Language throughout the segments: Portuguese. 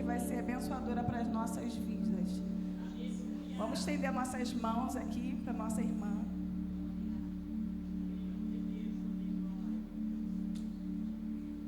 vai ser abençoadora para as nossas vidas. Vamos estender nossas mãos aqui para nossa irmã.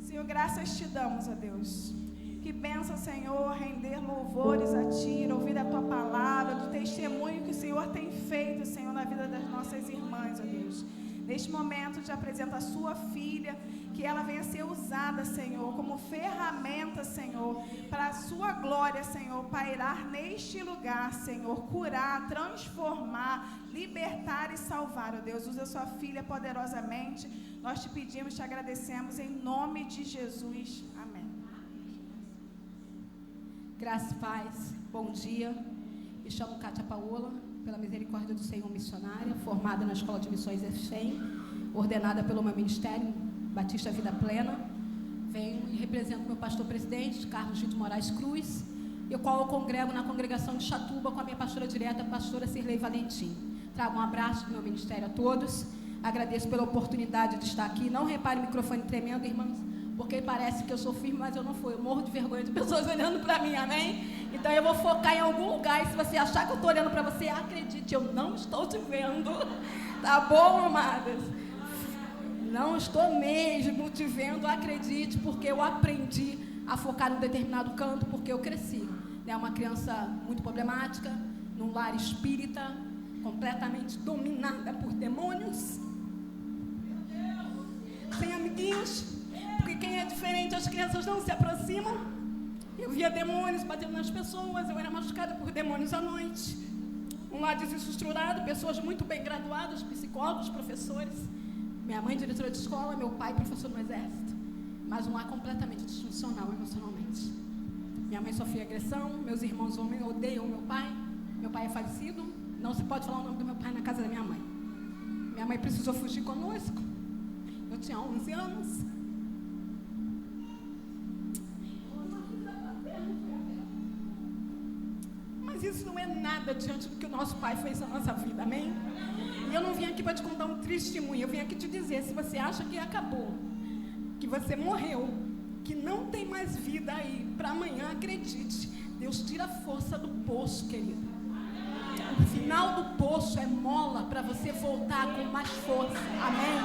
Senhor, graças te damos, ó Deus. Que bênção, Senhor, render louvores a Ti, ouvir a Tua palavra, do testemunho que o Senhor tem feito, Senhor, na vida das nossas irmãs, ó Deus. Neste momento, te apresento a sua filha, que ela venha ser usada, Senhor, como ferramenta, Senhor, para a sua glória, Senhor, pairar neste lugar, Senhor, curar, transformar, libertar e salvar, ó Deus. Usa a sua filha poderosamente. Nós te pedimos, te agradecemos em nome de Jesus. Amém. Graça e paz, bom dia. Me chamo Cátia Paola, pela misericórdia do Senhor, missionária, formada na Escola de Missões EFEM, ordenada pelo meu ministério Batista Vida Plena. Venho e represento meu pastor presidente, Carlos Gito Moraes Cruz, e o qual eu congrego na congregação de Chatuba com a minha pastora direta, a pastora Cirlei Valentim. Trago um abraço do meu ministério a todos. Agradeço pela oportunidade de estar aqui. Não repare o microfone tremendo, irmãos, porque parece que eu sou firme, mas eu não fui. Eu morro de vergonha de pessoas olhando para mim, amém? Então eu vou focar em algum lugar, e se você achar que eu estou olhando para você, acredite, eu não estou te vendo. Tá bom, amadas? Não estou mesmo te vendo, acredite, porque eu aprendi a focar num determinado canto, porque eu cresci. Né? Uma criança muito problemática, num lar espírita, completamente dominada por demônios, sem amiguinhos, porque quem é diferente, as crianças não se aproximam. Eu via demônios batendo nas pessoas, eu era machucada por demônios à noite. Um lar desestruturado, pessoas muito bem graduadas, psicólogos, professores. Minha mãe, diretora de escola, meu pai, professor no exército. Mas um lar completamente disfuncional emocionalmente. Minha mãe sofria agressão, meus irmãos homens odeiam meu pai. Meu pai é falecido, não se pode falar o nome do meu pai na casa da minha mãe. Minha mãe precisou fugir conosco. Eu tinha 11 anos. Mas isso não é nada diante do que o nosso pai fez na nossa vida, amém? E eu não vim aqui para te contar um testemunho, eu vim aqui te dizer, se você acha que acabou, que você morreu, que não tem mais vida aí, para amanhã, acredite, Deus tira a força do poço, querido. O final do poço é mola para você voltar com mais força, amém?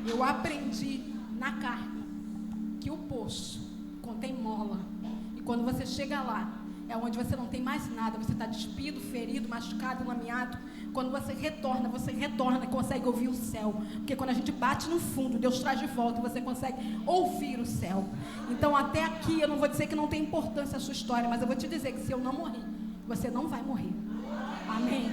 Eu aprendi na carne que o poço contém mola, e quando você chega lá, é onde você não tem mais nada, você está despido, ferido, machucado, lameado. Quando você retorna e consegue ouvir o céu. Porque quando a gente bate no fundo, Deus traz de volta e você consegue ouvir o céu. Então até aqui, eu não vou dizer que não tem importância a sua história, mas eu vou te dizer que se eu não morrer, você não vai morrer. Amém?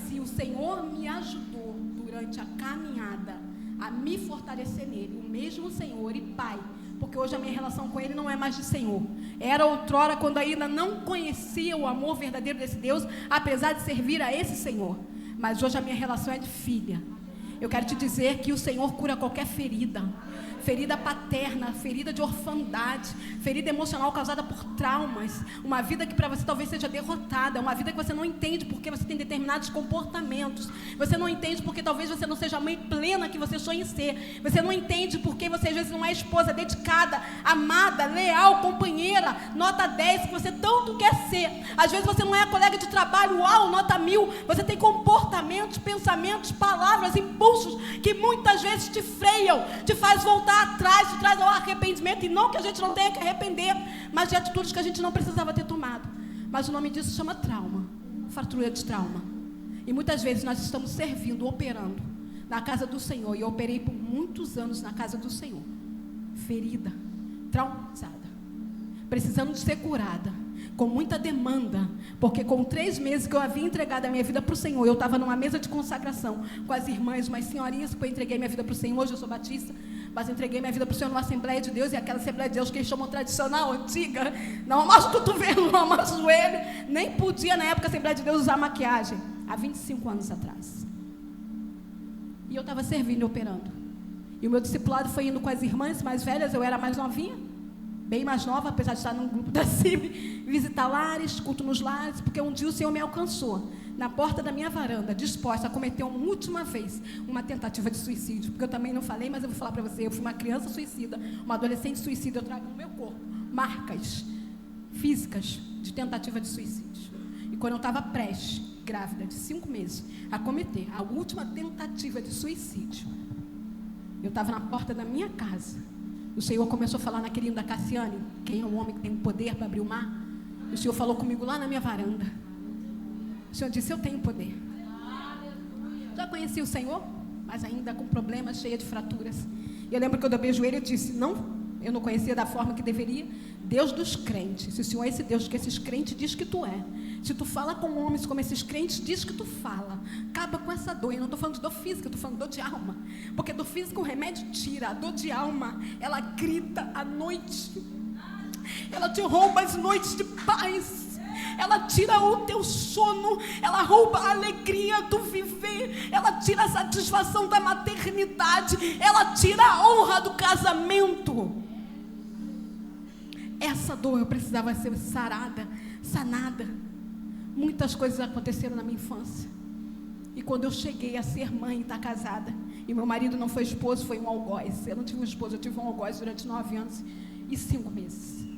Se o Senhor me ajudou durante a caminhada a me fortalecer nele, o mesmo Senhor e Pai, porque hoje a minha relação com Ele não é mais de Senhor. Era outrora, quando ainda não conhecia o amor verdadeiro desse Deus, apesar de servir a esse Senhor. Mas hoje a minha relação é de filha. Eu quero te dizer que o Senhor cura qualquer ferida. Ferida paterna, ferida de orfandade, ferida emocional causada por traumas, uma vida que para você talvez seja derrotada, uma vida que você não entende porque você tem determinados comportamentos, você não entende porque talvez você não seja a mãe plena que você sonha em ser, você não entende porque você às vezes não é esposa dedicada, amada, leal, companheira, nota 10 que você tanto quer ser, às vezes você não é a colega de trabalho, uau, nota 1000, você tem comportamentos, pensamentos, palavras, impulsos que muitas vezes te freiam, te faz voltar atrás, te traz ao arrependimento, e não que a gente não tenha que arrepender, mas de atitudes que a gente não precisava ter tomado. Mas o nome disso chama trauma, fratura de trauma. E muitas vezes nós estamos servindo, operando na casa do Senhor, e eu operei por muitos anos na casa do Senhor, ferida, traumatizada, precisando de ser curada, com muita demanda, porque com 3 meses que eu havia entregado a minha vida para o Senhor, eu estava numa mesa de consagração com as irmãs, umas senhorinhas, que eu entreguei minha vida para o Senhor. Hoje eu sou batista, mas entreguei minha vida para o Senhor numa Assembleia de Deus, e aquela Assembleia de Deus que eles chamam tradicional, antiga, não amasso o cotovelo, não amasso o joelho, nem podia na época a Assembleia de Deus usar maquiagem, há 25 anos atrás. E eu estava servindo e operando, e o meu discipulado foi indo com as irmãs mais velhas, eu era mais novinha, bem mais nova, apesar de estar num grupo da CIB, visitar lares, culto nos lares, porque um dia o Senhor me alcançou na porta da minha varanda, disposta a cometer uma última vez uma tentativa de suicídio, porque eu também não falei, mas eu vou falar para você, eu fui uma criança suicida, uma adolescente suicida, eu trago no meu corpo marcas físicas de tentativa de suicídio. E quando eu estava prestes, grávida de 5 meses, a cometer a última tentativa de suicídio, eu estava na porta da minha casa. O Senhor começou a falar naquele hino da Cassiane, quem é o homem que tem o poder para abrir o mar? O Senhor falou comigo lá na minha varanda. O Senhor disse, eu tenho poder. Já conheci o Senhor, mas ainda com problemas, cheia de fraturas. E eu lembro que eu dobrei o joelho e disse, não, eu não conhecia da forma que deveria. Deus dos crentes, se o Senhor é esse Deus que esses crentes diz que tu é, se tu fala com homens como esses crentes diz que tu fala, acaba com essa dor. Eu não estou falando de dor física, eu estou falando de dor de alma, porque dor física o remédio tira, a dor de alma, ela grita à noite, ela te rouba as noites de paz, ela tira o teu sono, ela rouba a alegria do viver, ela tira a satisfação da maternidade, ela tira a honra do casamento. Essa dor eu precisava ser sarada, sanada. Muitas coisas aconteceram na minha infância. E quando eu cheguei a ser mãe e estar casada, e meu marido não foi esposo, foi um algoz. Eu não tive um esposo, eu tive um algoz durante 9 anos e 5 meses.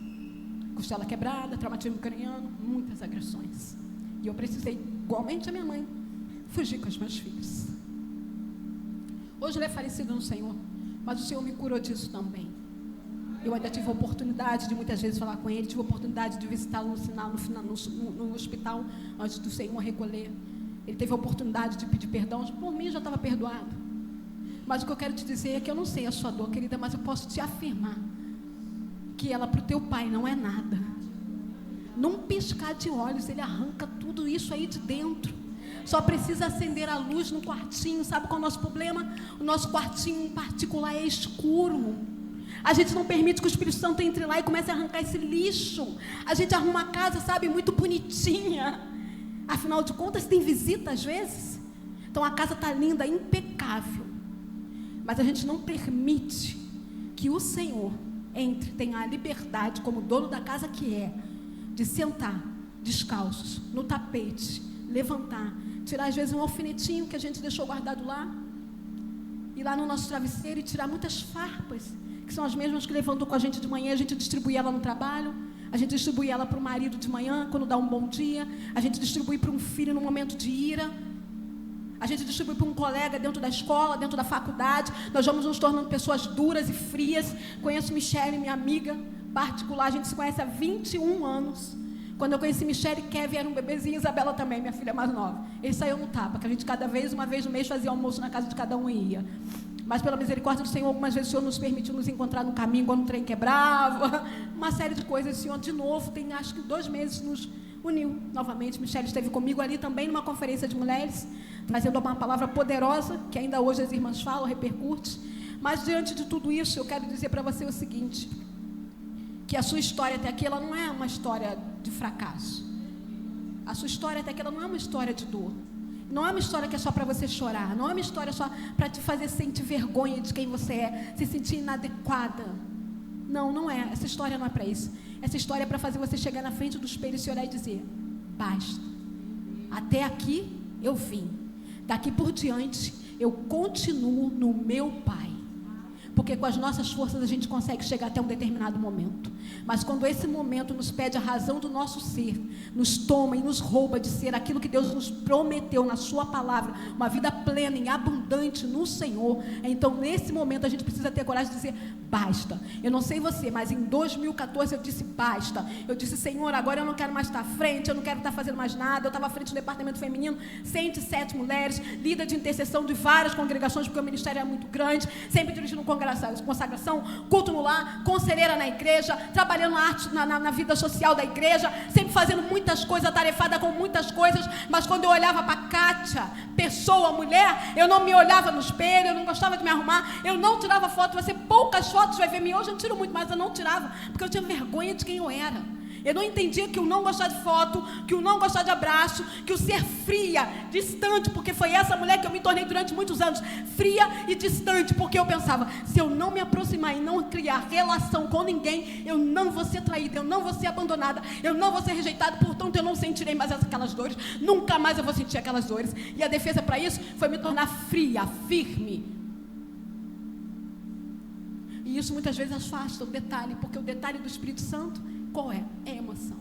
Costela quebrada, traumatismo craniano, muitas agressões. E eu precisei, igualmente a minha mãe, fugir com os meus filhos. Hoje ele é falecido no Senhor, mas o Senhor me curou disso também. Eu ainda tive a oportunidade de muitas vezes falar com ele, tive a oportunidade de visitá-lo no hospital, antes do Senhor recolher. Ele teve a oportunidade de pedir perdão, por mim já estava perdoado. Mas o que eu quero te dizer é que eu não sei a sua dor, querida, mas eu posso te afirmar que ela para o teu pai não é nada. Num piscar de olhos, ele arranca tudo isso aí de dentro. Só precisa acender a luz no quartinho. Sabe qual é o nosso problema? O nosso quartinho em particular é escuro. A gente não permite que o Espírito Santo entre lá e comece a arrancar esse lixo. A gente arruma a casa, sabe, muito bonitinha. Afinal de contas, tem visita às vezes. Então a casa está linda, impecável. Mas a gente não permite que o Senhor entre, tenha a liberdade, como dono da casa que é, de sentar descalços no tapete, levantar, tirar às vezes um alfinetinho que a gente deixou guardado lá, ir lá no nosso travesseiro e tirar muitas farpas, que são as mesmas que levantou com a gente de manhã, a gente distribui ela no trabalho, a gente distribui ela para o marido de manhã, quando dá um bom dia, a gente distribui para um filho no momento de ira, a gente distribui para um colega dentro da escola, dentro da faculdade. Nós vamos nos tornando pessoas duras e frias. Conheço Michele, minha amiga particular, a gente se conhece há 21 anos. Quando eu conheci Michele, Kevin era um bebezinho, Isabela também, minha filha mais nova. Ele saiu no tapa, que a gente uma vez no mês fazia almoço na casa de cada um e ia. Mas pela misericórdia do Senhor, algumas vezes o Senhor nos permitiu nos encontrar no caminho, quando o trem quebrava, uma série de coisas. O Senhor, de novo, tem acho que 2 meses, nos uniu novamente. Michele esteve comigo ali também, numa conferência de mulheres, trazendo uma palavra poderosa, que ainda hoje as irmãs falam, repercute. Mas diante de tudo isso, eu quero dizer para você o seguinte, que a sua história até aqui, ela não é uma história de fracasso. A sua história até aqui, ela não é uma história de dor. Não é uma história que é só para você chorar. Não é uma história só para te fazer sentir vergonha de quem você é, se sentir inadequada. Não, não é. Essa história não é para isso. Essa história é para fazer você chegar na frente do espelho e se olhar e dizer: basta. Até aqui eu vim. Daqui por diante eu continuo no meu Pai. Porque com as nossas forças a gente consegue chegar até um determinado momento. Mas quando esse momento nos pede a razão do nosso ser, nos toma e nos rouba de ser aquilo que Deus nos prometeu na sua palavra, uma vida plena e abundante no Senhor, então nesse momento a gente precisa ter coragem de dizer: basta. Eu não sei você, mas em 2014 eu disse basta. Eu disse: Senhor, agora eu não quero mais estar à frente, eu não quero estar fazendo mais nada. Eu estava à frente do departamento feminino, 107 mulheres, líder de intercessão de várias congregações, porque o ministério é muito grande, sempre dirigindo consagração, culto no lar, conselheira na igreja, trabalhando na vida social da igreja, sempre fazendo muitas coisas, atarefada com muitas coisas. Mas quando eu olhava para Kátia, pessoa, mulher, eu não me olhava no espelho, eu não gostava de me arrumar, eu não tirava foto. Você poucas fotos vai ver mim hoje, eu tiro muito, mas eu não tirava, porque eu tinha vergonha de quem eu era. Eu não entendia que o não gostar de foto, que o não gostar de abraço, que o ser fria, distante, porque foi essa mulher que eu me tornei durante muitos anos, fria e distante, porque eu pensava, se eu não me aproximar e não criar relação com ninguém, eu não vou ser traída, eu não vou ser abandonada, eu não vou ser rejeitada, portanto eu não sentirei mais aquelas dores, nunca mais eu vou sentir aquelas dores. E a defesa para isso foi me tornar fria, firme. E isso muitas vezes afasta o detalhe, porque o detalhe do Espírito Santo, qual é? É a emoção.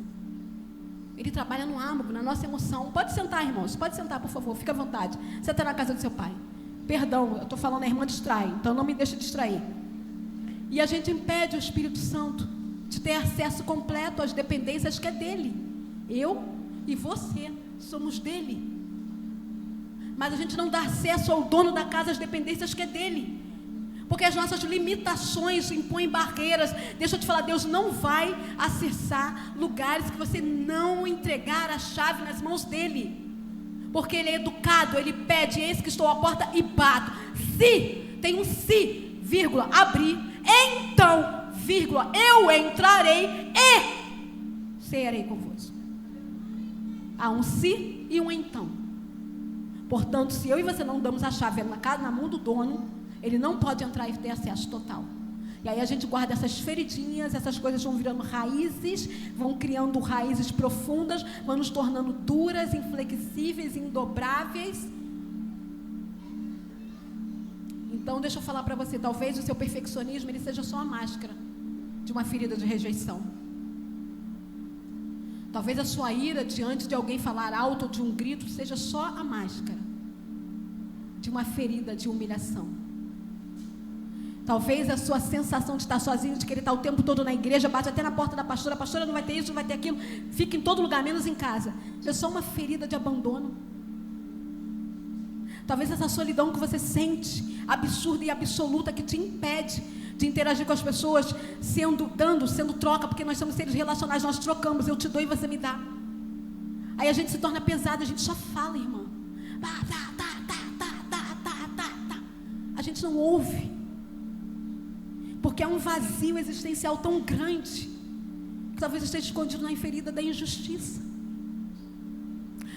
Ele trabalha no âmago, na nossa emoção. Pode sentar, irmãos, pode sentar, por favor, fica à vontade. Você está na casa do seu pai. Perdão, eu estou falando, a irmã distrai, então não me deixe distrair. E a gente impede o Espírito Santo de ter acesso completo às dependências que é dele. Eu e você somos dele. Mas a gente não dá acesso ao dono da casa às dependências que é dele. Porque as nossas limitações impõem barreiras. Deixa eu te falar, Deus não vai acessar lugares que você não entregar a chave nas mãos dele. Porque ele é educado, ele pede, eis que estou à porta e bato. Se, tem um se, vírgula, abrir, então, vírgula, eu entrarei e serei convosco. Há um se e um então. Portanto, se eu e você não damos a chave na casa, na mão do dono, ele não pode entrar e ter acesso total. E aí a gente guarda essas feridinhas, essas coisas vão virando raízes, vão criando raízes profundas, vão nos tornando duras, inflexíveis, indobráveis. Então deixa eu falar para você, talvez o seu perfeccionismo ele seja só a máscara de uma ferida de rejeição. Talvez a sua ira diante de alguém falar alto ou de um grito seja só a máscara de uma ferida de humilhação. Talvez a sua sensação de estar sozinho, de querer estar o tempo todo na igreja, bate até na porta da pastora, a pastora não vai ter isso, não vai ter aquilo, fica em todo lugar, menos em casa. É só uma ferida de abandono. Talvez essa solidão que você sente, absurda e absoluta, que te impede de interagir com as pessoas, sendo troca, porque nós somos seres relacionais, nós trocamos, eu te dou e você me dá. Aí a gente se torna pesado, a gente só fala, irmã. A gente não ouve. Porque é um vazio existencial tão grande que talvez esteja escondido na ferida da injustiça.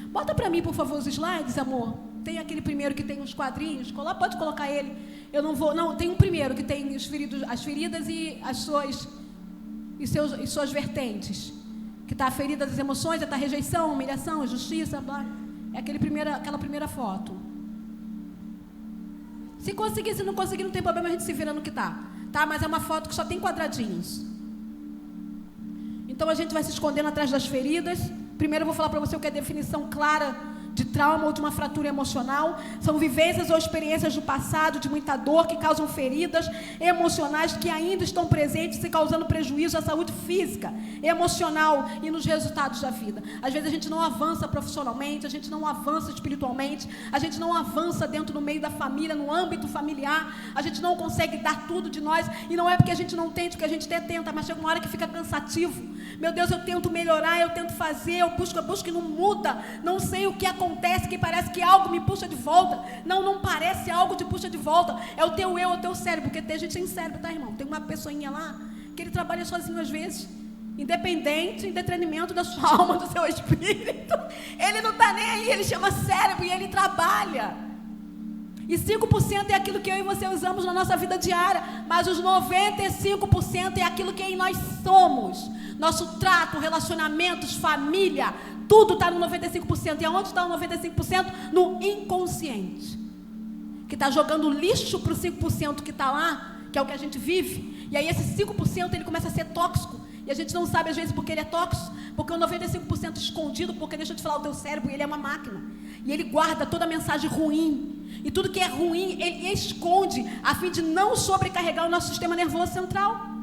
Bota para mim, por favor, os slides, amor. Tem aquele primeiro que tem os quadrinhos. Pode colocar ele. Eu não vou. Não, tem um primeiro que tem as feridas e suas vertentes. Que está a ferida das emoções, está a rejeição, humilhação, injustiça. Blá. É aquela primeira foto. Se conseguir, se não conseguir, não tem problema, a gente se vira no que está. Tá? Mas é uma foto que só tem quadradinhos. Então a gente vai se escondendo atrás das feridas. Primeiro eu vou falar para você o que é definição clara de trauma ou de uma fratura emocional. São vivências ou experiências do passado de muita dor que causam feridas emocionais que ainda estão presentes e causando prejuízo à saúde física, emocional e nos resultados da vida. Às vezes a gente não avança profissionalmente, a gente não avança espiritualmente, a gente não avança dentro do meio da família, no âmbito familiar, a gente não consegue dar tudo de nós, e não é porque a gente não tente, porque a gente até tenta, mas chega uma hora que fica cansativo. Meu Deus, eu tento melhorar, eu tento fazer, eu busco e não muda, não sei o que acontece, que parece que algo me puxa de volta. Não parece algo te puxa de volta, é o teu eu, é o teu cérebro, porque tem gente sem cérebro, tá, irmão? Tem uma pessoinha lá, que ele trabalha sozinho às vezes, independente, em detrimento da sua alma, do seu espírito. Ele não está nem aí, ele chama cérebro e ele trabalha. E 5% é aquilo que eu e você usamos na nossa vida diária, mas os 95% é aquilo que em nós somos. Nosso trato, relacionamentos, família, tudo está no 95%. E aonde está o 95%? No inconsciente, que está jogando lixo para o 5% que está lá, que é o que a gente vive. E aí esse 5% ele começa a ser tóxico. E a gente não sabe às vezes porque ele é tóxico, porque o 95% escondido, porque deixa eu te falar, o teu cérebro, ele é uma máquina. E ele guarda toda a mensagem ruim. E tudo que é ruim, ele esconde, a fim de não sobrecarregar o nosso sistema nervoso central.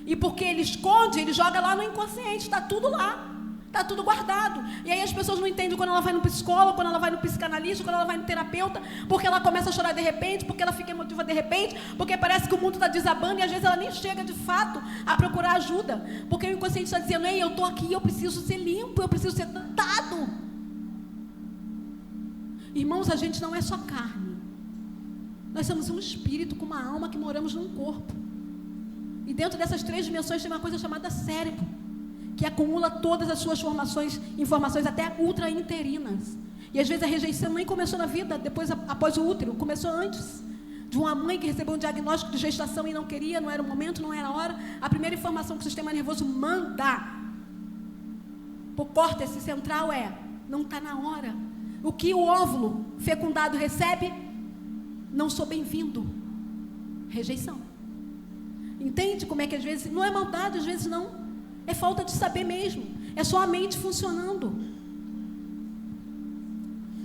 E porque ele esconde, ele joga lá no inconsciente, está tudo lá. Está tudo guardado. E aí as pessoas não entendem quando ela vai no psicólogo, quando ela vai no psicanalista, quando ela vai no terapeuta, porque ela começa a chorar de repente, porque ela fica emotiva de repente, porque parece que o mundo está desabando e às vezes ela nem chega de fato a procurar ajuda. Porque o inconsciente está dizendo, ei, eu estou aqui, eu preciso ser limpo, eu preciso ser tratado. Irmãos, a gente não é só carne. Nós somos um espírito com uma alma que moramos num corpo. E dentro dessas 3 dimensões tem uma coisa chamada cérebro, que acumula todas as suas informações até ultra-interinas. E às vezes a rejeição nem começou na vida, depois após o útero, começou antes. De uma mãe que recebeu um diagnóstico de gestação e não queria, não era o momento, não era a hora. A primeira informação que o sistema nervoso manda para o córtex central é: não está na hora. O que o óvulo fecundado recebe, não sou bem-vindo. Rejeição. Entende como é que às vezes, não é maldade, às vezes não. É falta de saber mesmo. É só a mente funcionando.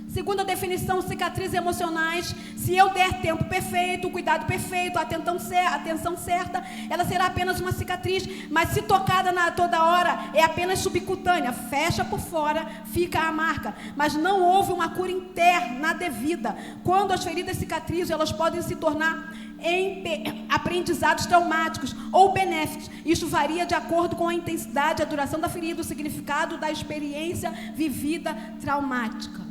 Segundo a definição, cicatrizes emocionais, se eu der tempo perfeito, cuidado perfeito, atenção certa, ela será apenas uma cicatriz, mas se tocada toda hora, é apenas subcutânea, fecha por fora, fica a marca, mas não houve uma cura interna devida. Quando as feridas cicatrizam, elas podem se tornar aprendizados traumáticos ou benéficos. Isso varia de acordo com a intensidade, a duração da ferida, o significado da experiência vivida traumática.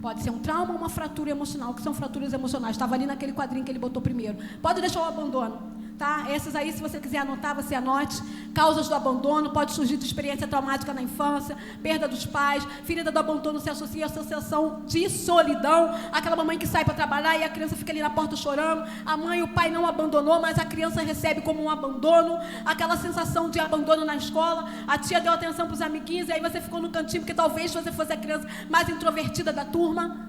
Pode ser um trauma ou uma fratura emocional, que são fraturas emocionais. Estava ali naquele quadrinho que ele botou primeiro. Pode deixar o abandono, tá? Essas aí, se você quiser anotar, você anote. Causas do abandono, pode surgir de experiência traumática na infância, perda dos pais, ferida do abandono se associa à sensação de solidão, aquela mamãe que sai para trabalhar e a criança fica ali na porta chorando, a mãe e o pai não abandonou, mas a criança recebe como um abandono, aquela sensação de abandono na escola, a tia deu atenção para os amiguinhos e aí você ficou no cantinho, porque talvez você fosse a criança mais introvertida da turma,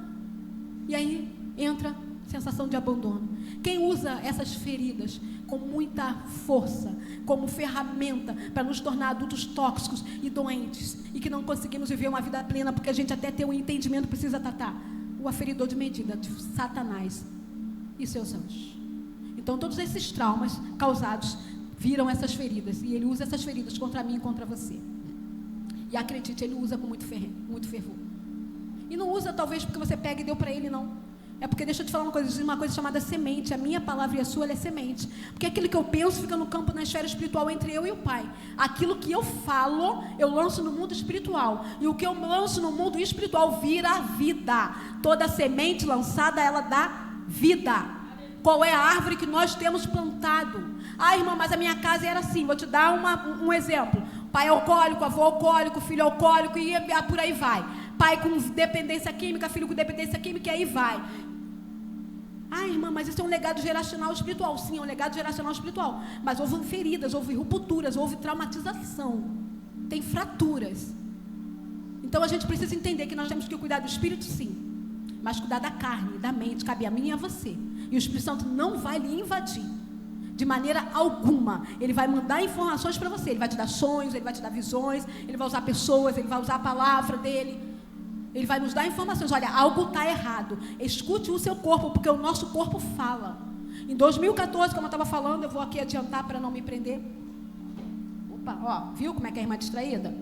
e aí entra sensação de abandono. Quem usa essas feridas com muita força, como ferramenta para nos tornar adultos tóxicos e doentes, e que não conseguimos viver uma vida plena, porque a gente até ter um entendimento precisa tratar, o aferidor de medida, de Satanás e seus anjos. Então todos esses traumas causados viram essas feridas, e ele usa essas feridas contra mim e contra você. E acredite, ele usa com muito fervor. E não usa talvez porque você pega e deu para ele, não. É porque, deixa eu te falar uma coisa chamada semente. A minha palavra e a sua, ela é semente. Porque aquilo que eu penso fica no campo, na esfera espiritual, entre eu e o Pai. Aquilo que eu falo, eu lanço no mundo espiritual. E o que eu lanço no mundo espiritual vira vida. Toda semente lançada, ela dá vida. Qual é a árvore que nós temos plantado? Ah, irmã, mas a minha casa era assim. Vou te dar um exemplo. Pai alcoólico, avô alcoólico, filho alcoólico, e por aí vai. Pai com dependência química, filho com dependência química, e aí vai. Ah, irmã, mas isso é um legado geracional espiritual. Sim, é um legado geracional espiritual. Mas houve feridas, houve rupturas, houve traumatização. Tem fraturas. Então a gente precisa entender que nós temos que cuidar do espírito, sim. Mas cuidar da carne, da mente, cabe a mim e a você. E o Espírito Santo não vai lhe invadir. De maneira alguma. Ele vai mandar informações para você. Ele vai te dar sonhos, ele vai te dar visões, ele vai usar pessoas, ele vai usar a palavra dele. Ele vai nos dar informações. Olha, algo está errado. Escute o seu corpo, porque o nosso corpo fala. Em 2014, como eu estava falando, eu vou aqui adiantar para não me prender. Opa, ó, viu como é que a irmã é distraída?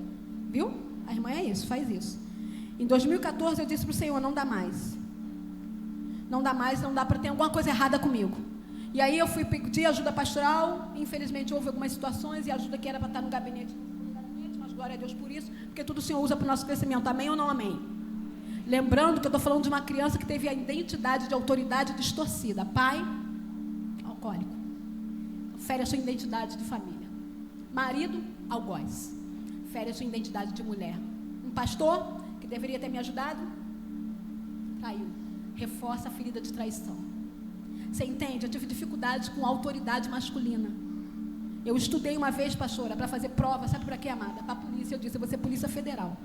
Viu? A irmã é isso, faz isso. Em 2014, eu disse para o Senhor, não dá mais. Não dá mais, não dá para ter alguma coisa errada comigo. E aí eu fui pedir ajuda pastoral. Infelizmente, houve algumas situações e a ajuda que era para estar no gabinete, mas glória a Deus por isso, porque tudo o Senhor usa para o nosso crescimento. Amém ou não amém? Lembrando que eu estou falando de uma criança que teve a identidade de autoridade distorcida. Pai, alcoólico. Fere a sua identidade de família. Marido, algoz. Fere a sua identidade de mulher. Um pastor, que deveria ter me ajudado, traiu. Reforça a ferida de traição. Você entende? Eu tive dificuldades com autoridade masculina. Eu estudei uma vez, pastora, para fazer prova. Sabe para quê, amada? Para a polícia. Eu disse, eu vou ser polícia federal.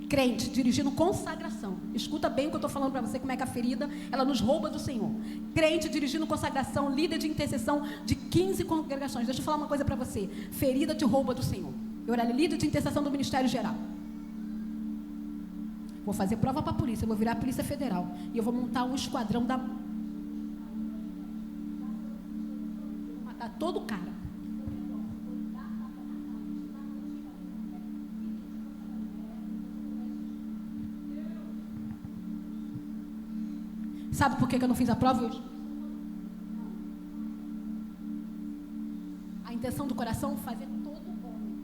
Crente, dirigindo consagração. Escuta bem o que eu estou falando para você, como é que a ferida, ela nos rouba do Senhor. Crente, dirigindo consagração, líder de intercessão de 15 congregações. Deixa eu falar uma coisa para você. Ferida te rouba do Senhor. Eu era líder de intercessão do Ministério Geral. Vou fazer prova para a polícia, eu vou virar a Polícia Federal. E eu vou montar um esquadrão da... Vou matar todo o cara. Sabe por que eu não fiz a prova hoje? A intenção do coração é fazer todo homem,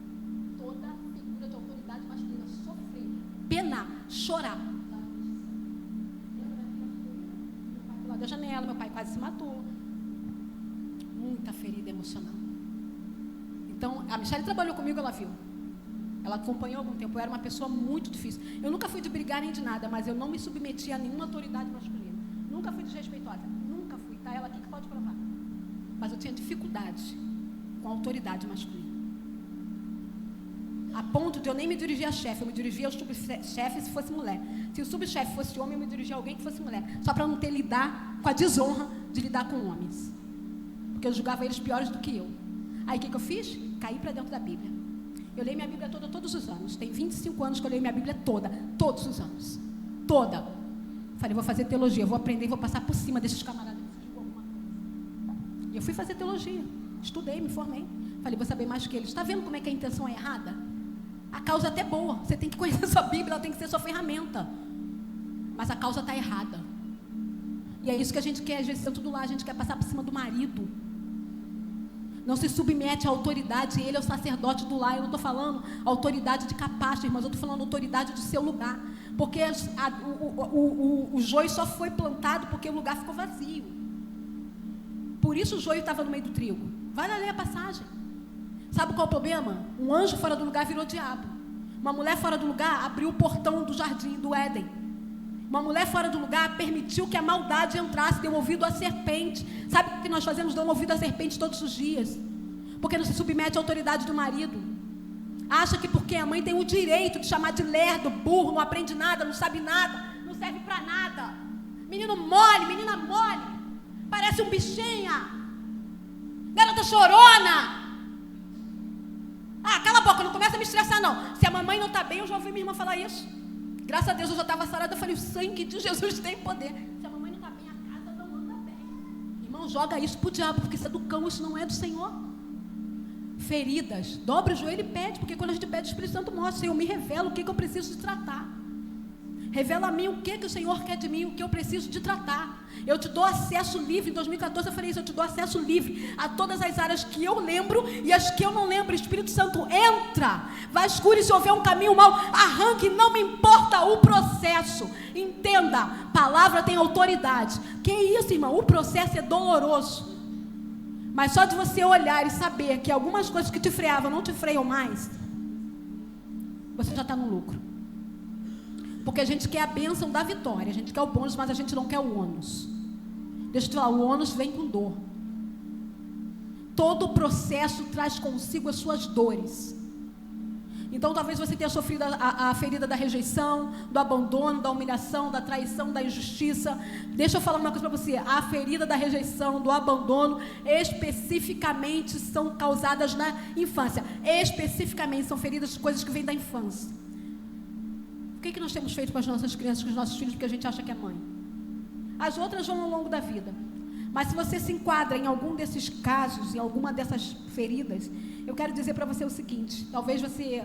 toda figura de autoridade masculina sofrer, penar, chorar. Meu pai pulou da janela, meu pai quase se matou. Muita ferida emocional. A Michelle trabalhou comigo, ela viu. Ela acompanhou algum tempo. Eu era uma pessoa muito difícil. Eu nunca fui de brigar nem de nada, mas eu não me submeti a nenhuma autoridade masculina. Nunca fui desrespeitosa. Nunca fui. Tá ela aqui que pode provar. Mas eu tinha dificuldade com a autoridade masculina. A ponto de eu nem me dirigir a chefe. Eu me dirigia ao subchefe se fosse mulher. Se o subchefe fosse homem, eu me dirigia a alguém que fosse mulher. Só para não ter lidar com a desonra de lidar com homens. Porque eu julgava eles piores do que eu. Aí o que eu fiz? Caí para dentro da Bíblia. Eu leio minha Bíblia toda todos os anos. Tem 25 anos que eu leio minha Bíblia toda. Todos os anos. Toda. Falei, vou fazer teologia. Vou aprender e vou passar por cima desses camaradas. E eu fui fazer teologia. Estudei, me formei. Falei, vou saber mais que eles. Está vendo como é que a intenção é errada? A causa é até boa. Você tem que conhecer a sua Bíblia. Ela tem que ser sua ferramenta. Mas a causa está errada. E é isso que a gente quer. Às vezes, tudo lá, a gente quer passar por cima do marido. Não se submete à autoridade, ele é o sacerdote do lar. Eu não estou falando autoridade de capacho, irmãos, eu estou falando autoridade do seu lugar. Porque o joio só foi plantado porque o lugar ficou vazio. Por isso o joio estava no meio do trigo. Vai lá ler a passagem. Sabe qual é o problema? Um anjo fora do lugar virou diabo. Uma mulher fora do lugar abriu o portão do jardim do Éden. Uma mulher fora do lugar permitiu que a maldade entrasse, deu ouvido à serpente. Sabe o que nós fazemos? Damos ouvido à serpente todos os dias. Porque não se submete à autoridade do marido. Acha que porque a mãe tem o direito de chamar de lerdo, burro, não aprende nada, não sabe nada, não serve para nada. Menino mole, menina mole. Parece um bichinha. Garota chorona. Ah, cala a boca, não começa a me estressar não. Se a mamãe não está bem, eu já ouvi minha irmã falar isso. Graças a Deus eu já estava sarada, eu falei, o sangue de Jesus tem poder. Se a mamãe não está bem, a casa não anda bem. Irmão, joga isso pro diabo, porque isso é do cão, isso não é do Senhor. Feridas, dobra o joelho e pede, porque quando a gente pede, o Espírito Santo mostra, Senhor, me revela o que eu preciso de tratar. Revela a mim o que o Senhor quer de mim, o que eu preciso de tratar. Eu te dou acesso livre. Em 2014 eu falei isso, eu te dou acesso livre a todas as áreas que eu lembro e as que eu não lembro. Espírito Santo, entra, vasculhe se houver um caminho mau, arranque, não me importa o processo. Entenda, palavra tem autoridade. Que isso, irmão? O processo é doloroso. Mas só de você olhar e saber que algumas coisas que te freavam não te freiam mais, você já está no lucro. Porque a gente quer a bênção da vitória, a gente quer o bônus, mas a gente não quer o ônus. Deixa eu te falar, o ônus vem com dor. Todo o processo traz consigo as suas dores. Então talvez você tenha sofrido a ferida da rejeição, do abandono, da humilhação, da traição, da injustiça. Deixa eu falar uma coisa para você, a ferida da rejeição, do abandono, especificamente são causadas na infância. Especificamente são feridas de coisas que vêm da infância. O que nós temos feito com as nossas crianças, com os nossos filhos, porque a gente acha que é mãe? As outras vão ao longo da vida. Mas se você se enquadra em algum desses casos, em alguma dessas feridas, eu quero dizer para você o seguinte: talvez você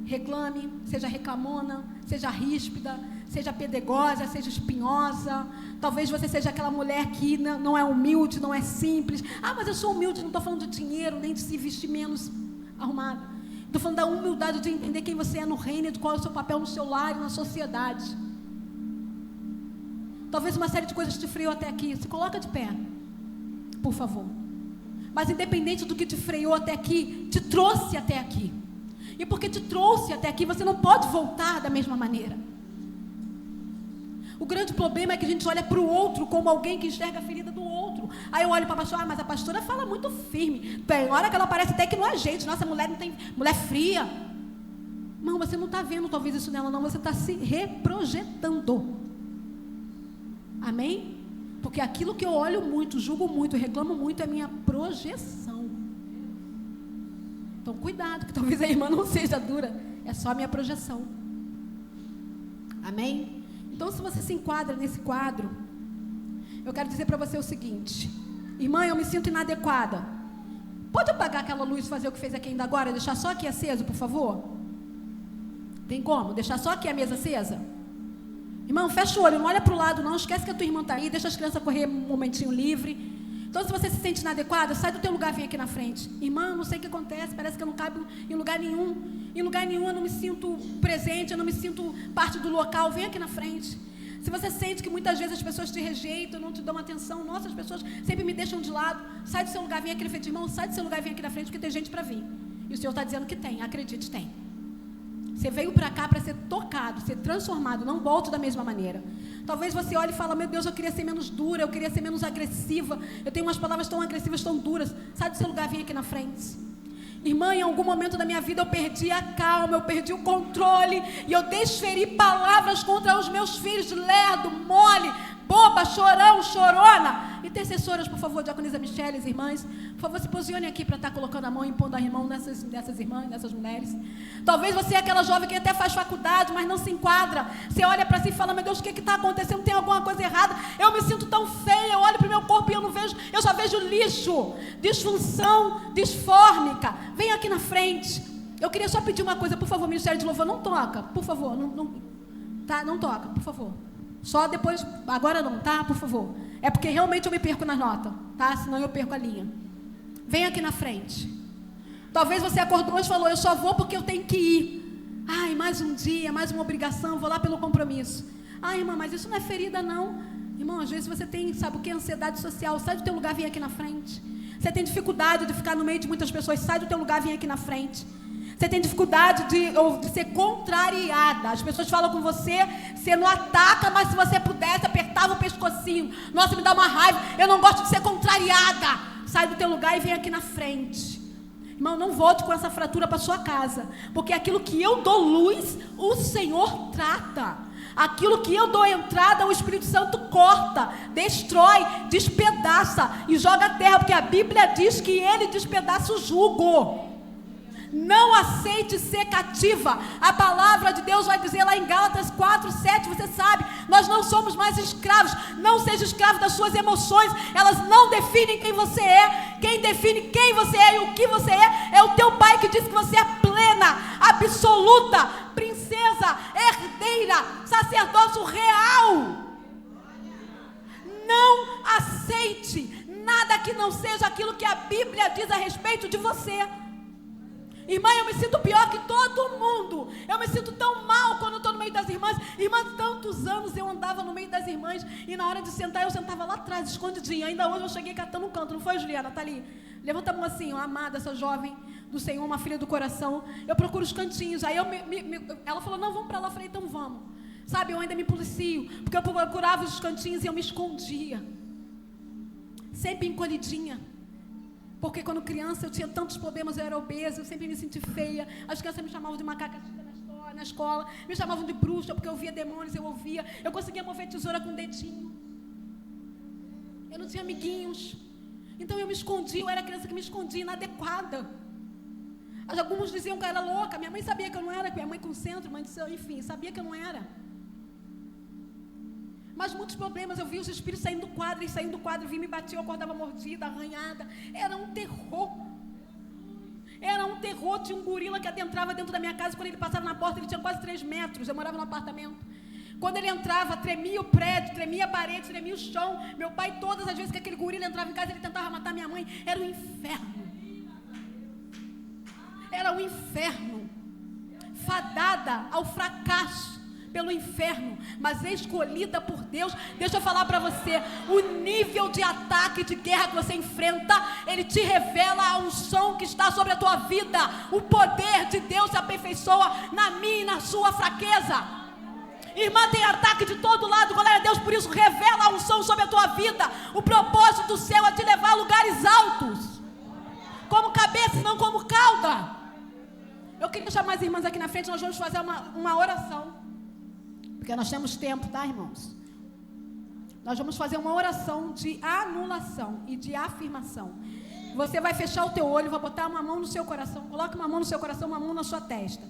reclame, seja reclamona, seja ríspida, seja pedegosa, seja espinhosa. Talvez você seja aquela mulher que não é humilde, não é simples. Ah, mas eu sou humilde, não estou falando de dinheiro, nem de se vestir menos arrumada. Estou falando da humildade de entender quem você é no reino e de qual é o seu papel no seu lar e na sociedade. Talvez uma série de coisas te freou até aqui. Se coloca de pé, por favor. Mas independente do que te freou até aqui, te trouxe até aqui. E porque te trouxe até aqui, você não pode voltar da mesma maneira. O grande problema é que a gente olha para o outro como alguém que enxerga a ferida do outro. Aí eu olho para a pastora, mas a pastora fala muito firme. Tem hora que ela parece até que não é gente. Nossa, mulher não tem, mulher fria. Não, você não está vendo talvez isso nela não, você está se reprojetando. Amém? Porque aquilo que eu olho muito, julgo muito, reclamo muito é minha projeção. Então cuidado, que talvez a irmã não seja dura, é só a minha projeção. Amém? Então, se você se enquadra nesse quadro, eu quero dizer para você o seguinte: irmã, eu me sinto inadequada. Pode apagar aquela luz e fazer o que fez aqui ainda agora? Deixar só aqui aceso, por favor? Tem como? Deixar só aqui a mesa acesa? Irmão, fecha o olho, não olha para o lado não, esquece que a tua irmã está aí, deixa as crianças correr um momentinho livre. Então, se você se sente inadequada, sai do teu lugar, vem aqui na frente. Irmã, não sei o que acontece, parece que eu não caibo em lugar nenhum. Em lugar nenhum eu não me sinto presente, eu não me sinto parte do local, vem aqui na frente. Se você sente que muitas vezes as pessoas te rejeitam, não te dão atenção, nossa, as pessoas sempre me deixam de lado, sai do seu lugar, vem aqui na frente, irmão, sai do seu lugar e vem aqui na frente, porque tem gente para vir. E o Senhor está dizendo que tem, acredite, tem. Você veio para cá para ser tocado, ser transformado, não volte da mesma maneira. Talvez você olhe e fale, meu Deus, eu queria ser menos dura, eu queria ser menos agressiva, eu tenho umas palavras tão agressivas, tão duras. Sai do seu lugar, vem aqui na frente. Irmã, em algum momento da minha vida eu perdi a calma, eu perdi o controle, e eu desferi palavras contra os meus filhos, de lerdo, mole, boba, chorão, chorona. Intercessoras, por favor, diaconisa Michele, as irmãs, por favor, se posicione aqui para estar colocando a mão e impondo a mão nessas irmãs, nessas mulheres. Talvez você é aquela jovem que até faz faculdade, mas não se enquadra. Você olha para si e fala, meu Deus, o que está acontecendo? Tem alguma coisa errada? Eu me sinto tão feia, eu olho para o meu corpo e eu não vejo, eu só vejo lixo, disfunção disfórmica. Vem aqui na frente. Eu queria só pedir uma coisa, por favor, Ministério de Louvor, não toca, por favor, não toca, por favor. Só depois, agora não, tá? Por favor. É porque realmente eu me perco nas notas, tá? Senão eu perco a linha. Vem aqui na frente. Talvez você acordou hoje e falou, eu só vou porque eu tenho que ir. Ai, mais um dia, mais uma obrigação, vou lá pelo compromisso. Ai, irmã, mas isso não é ferida, não. Irmão, às vezes você tem, sabe o que? Ansiedade social. Sai do teu lugar, vem aqui na frente. Você tem dificuldade de ficar no meio de muitas pessoas. Sai do teu lugar, vem aqui na frente. Você tem dificuldade de ser contrariada. As pessoas falam com você, você não ataca, mas se você pudesse, apertava o pescocinho. Nossa, me dá uma raiva. Eu não gosto de ser contrariada. Sai do teu lugar e vem aqui na frente. Irmão, não volte com essa fratura para sua casa. Porque aquilo que eu dou luz, o Senhor trata. Aquilo que eu dou entrada, o Espírito Santo corta, destrói, despedaça e joga a terra. Porque a Bíblia diz que Ele despedaça o jugo. Não aceite ser cativa. A palavra de Deus vai dizer lá em Gálatas 4:7, você sabe, nós não somos mais escravos. Não seja escravo das suas emoções. Elas não definem quem você é. Quem define quem você é e o que você é o teu pai, que diz que você é plena, absoluta, princesa, herdeira, sacerdócio real. Não aceite nada que não seja aquilo que a Bíblia diz a respeito de você. Irmã, eu me sinto pior que todo mundo. Eu me sinto tão mal quando eu estou no meio das irmãs. Irmã, tantos anos eu andava no meio das irmãs e na hora de sentar, eu sentava lá atrás, escondidinha. Ainda hoje eu cheguei catando um canto, não foi, Juliana? Tá ali. Levanta a mão assim, ó, amada, essa jovem do Senhor, uma filha do coração. Eu procuro os cantinhos. Aí ela falou, não, vamos para lá. Eu falei, então vamos. Sabe, eu ainda me policio, porque eu procurava os cantinhos e eu me escondia. Sempre encolhidinha. Porque quando criança eu tinha tantos problemas, eu era obesa, eu sempre me senti feia. As crianças me chamavam de macaca na escola, me chamavam de bruxa, porque eu via demônios, eu ouvia. Eu conseguia mover tesoura com o dedinho. Eu não tinha amiguinhos. Então eu me escondia, eu era criança que me escondia, inadequada. Alguns diziam que eu era louca, minha mãe sabia que eu não era, minha mãe com centro, mãe de céu, enfim, sabia que eu não era. Mas muitos problemas, eu vi os espíritos saindo do quadro, vi, me batia, eu acordava mordida, arranhada. Era um terror. Tinha um gorila que adentrava dentro da minha casa. Quando ele passava na porta, ele tinha quase 3 metros. Eu morava no apartamento. Quando ele entrava, tremia o prédio, tremia a parede, tremia o chão. Meu pai, todas as vezes que aquele gorila entrava em casa, ele tentava matar minha mãe. Era um inferno. Era um inferno. Fadada ao fracasso pelo inferno, mas escolhida por Deus. Deixa eu falar para você, o nível de ataque, de guerra que você enfrenta, ele te revela a unção que está sobre a tua vida. O poder de Deus se aperfeiçoa na minha e na sua fraqueza. Irmã, tem ataque de todo lado, glória a Deus, por isso revela a unção sobre a tua vida. O propósito do céu é te levar a lugares altos, como cabeça e não como cauda. Eu queria chamar as irmãs aqui na frente, nós vamos fazer uma oração. Porque nós temos tempo, tá, irmãos? Nós vamos fazer uma oração de anulação e de afirmação. Você vai fechar o teu olho, vai botar uma mão no seu coração. Coloque uma mão no seu coração, uma mão na sua testa.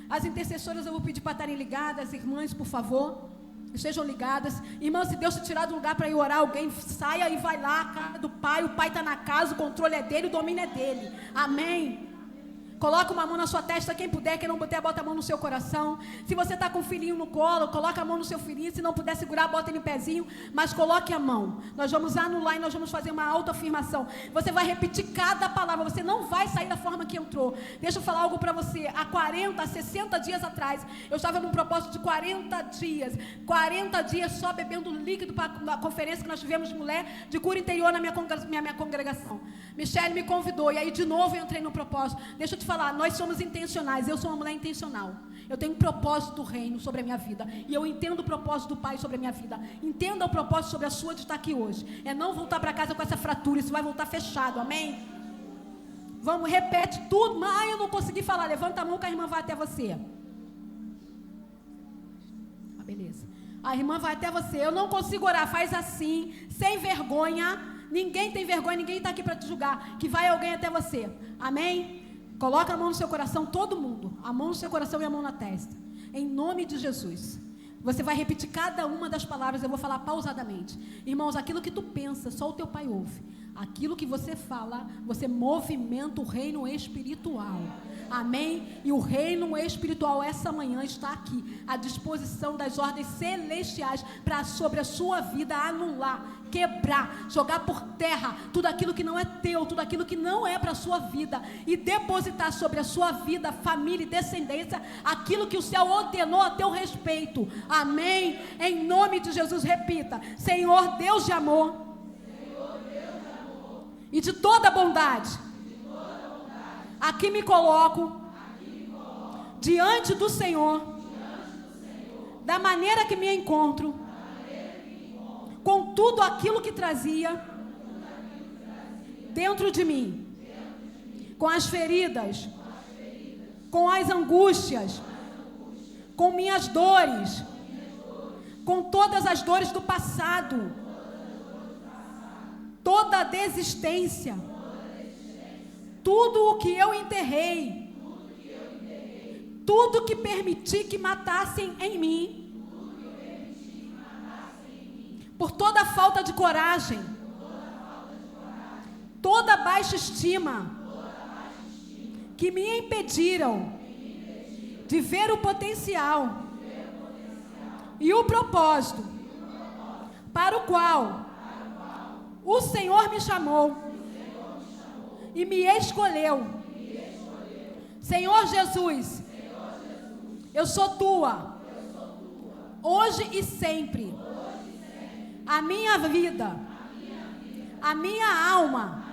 As intercessoras eu vou pedir para estarem ligadas. Irmãs, por favor, estejam ligadas. Irmãs, se Deus te tirar do lugar para ir orar, alguém saia e vai lá, a casa do Pai. O Pai está na casa, o controle é dele, o domínio é dele. Amém? Coloca uma mão na sua testa, quem puder, quem não puder, bota a mão no seu coração. Se você está com o filhinho no colo, coloca a mão no seu filhinho. Se não puder segurar, bota ele em pezinho, mas coloque a mão. Nós vamos anular e nós vamos fazer uma autoafirmação. Você vai repetir cada palavra, você não vai sair da forma que entrou. Deixa eu falar algo para você. Há 40, 60 dias atrás, eu estava num propósito de 40 dias. 40 dias só bebendo líquido para a conferência que nós tivemos de mulher de cura interior na minha congregação. Michele me convidou e aí de novo eu entrei no propósito. Deixa eu te falar falar, nós somos intencionais. Eu sou uma mulher intencional. Eu tenho um propósito do reino sobre a minha vida. E eu entendo o propósito do Pai sobre a minha vida. Entenda o propósito sobre a sua de estar aqui hoje. É não voltar para casa com essa fratura. Isso vai voltar fechado, amém? Vamos, repete tudo. Mas eu não consegui falar. Levanta a mão que a irmã vai até você. Ah, beleza. A irmã vai até você. Eu não consigo orar. Faz assim, sem vergonha. Ninguém tem vergonha, ninguém está aqui para te julgar. Que vai alguém até você. Amém? Coloca a mão no seu coração, todo mundo. A mão no seu coração e a mão na testa. Em nome de Jesus. Você vai repetir cada uma das palavras. Eu vou falar pausadamente. Irmãos, aquilo que tu pensa, só o teu Pai ouve. Aquilo que você fala, você movimenta o reino espiritual. Amém? E o reino espiritual essa manhã está aqui, à disposição das ordens celestiais para sobre a sua vida anular, quebrar, jogar por terra tudo aquilo que não é teu, tudo aquilo que não é para a sua vida e depositar sobre a sua vida, família e descendência aquilo que o céu ordenou a teu respeito. Amém? Em nome de Jesus, repita: Senhor Deus de amor, e de toda bondade, aqui me coloco diante do Senhor, da maneira que me encontro, com tudo aquilo que trazia dentro de mim, com as feridas, com as angústias, com minhas dores, com todas as dores do passado, toda a desistência, tudo o que eu enterrei, tudo que permiti que matassem em mim, por toda a falta de coragem, toda baixa estima, que me impediram de ver o potencial e o propósito para o qual o Senhor me chamou e me escolheu. Senhor Jesus, eu sou tua, hoje e sempre. A minha vida, a minha alma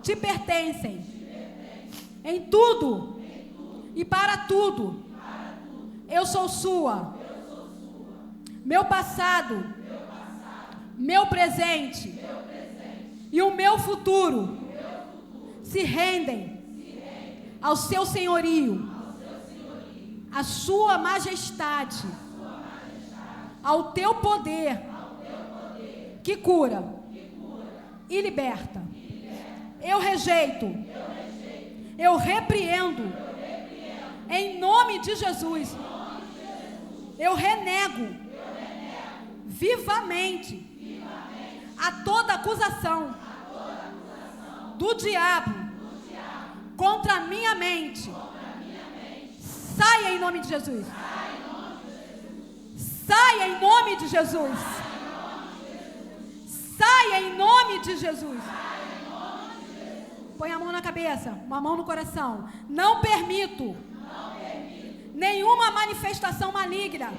te pertencem. Em tudo e para tudo, eu sou sua. Meu passado, meu presente e o meu futuro se rendem ao seu senhorio, à sua majestade, ao teu poder que cura e liberta. Eu rejeito, eu repreendo, em nome de Jesus. Eu renego vivamente a toda acusação do diabo contra a minha mente. Saia em nome de Jesus. Saia em nome de Jesus. Saia em nome de Jesus. Põe a mão na cabeça, uma mão no coração. Não permito nenhuma manifestação maligna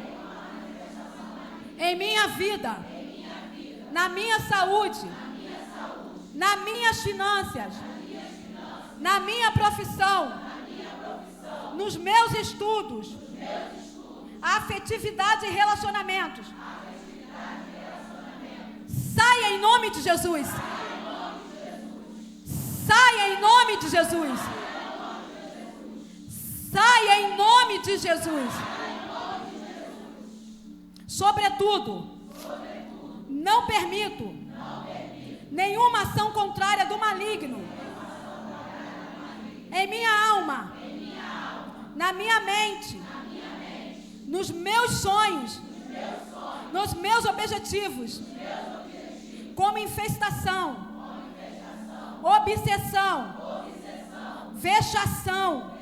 em minha vida, na minha saúde, nas minhas finanças, na minha profissão, nos meus estudos, afetividade e relacionamentos. Saia em nome de Jesus. Saia em nome de Jesus. Saia em nome de Jesus. Sobretudo, não permito nenhuma ação contrária do maligno em minha alma, na minha mente, nos meus sonhos, nos meus objetivos, como infestação, obsessão, vexação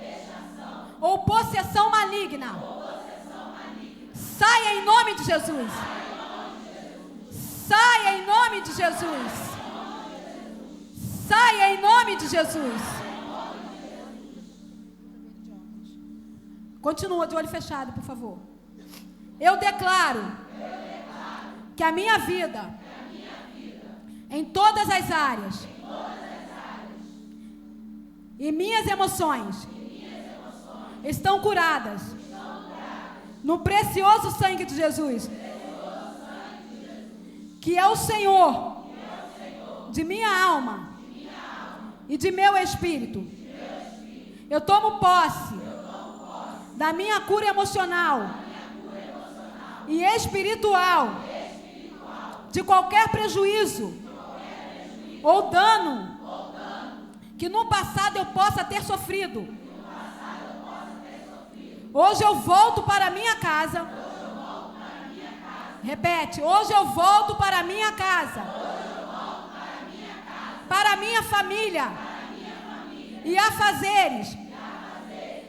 ou possessão maligna. Saia em nome de Jesus. Saia em nome de Jesus. Saia em nome de Jesus. Continua de olho fechado, por favor. Eu declaro que a minha vida, em todas as áreas, e minhas emoções estão curadas no precioso sangue de Jesus, que é o Senhor de minha alma e de meu espírito. Eu tomo posse da minha cura emocional e espiritual de qualquer prejuízo ou dano que no passado eu possa ter sofrido. Hoje eu volto para a minha casa. Repete, hoje eu volto para a minha casa, para a minha família e a fazeres,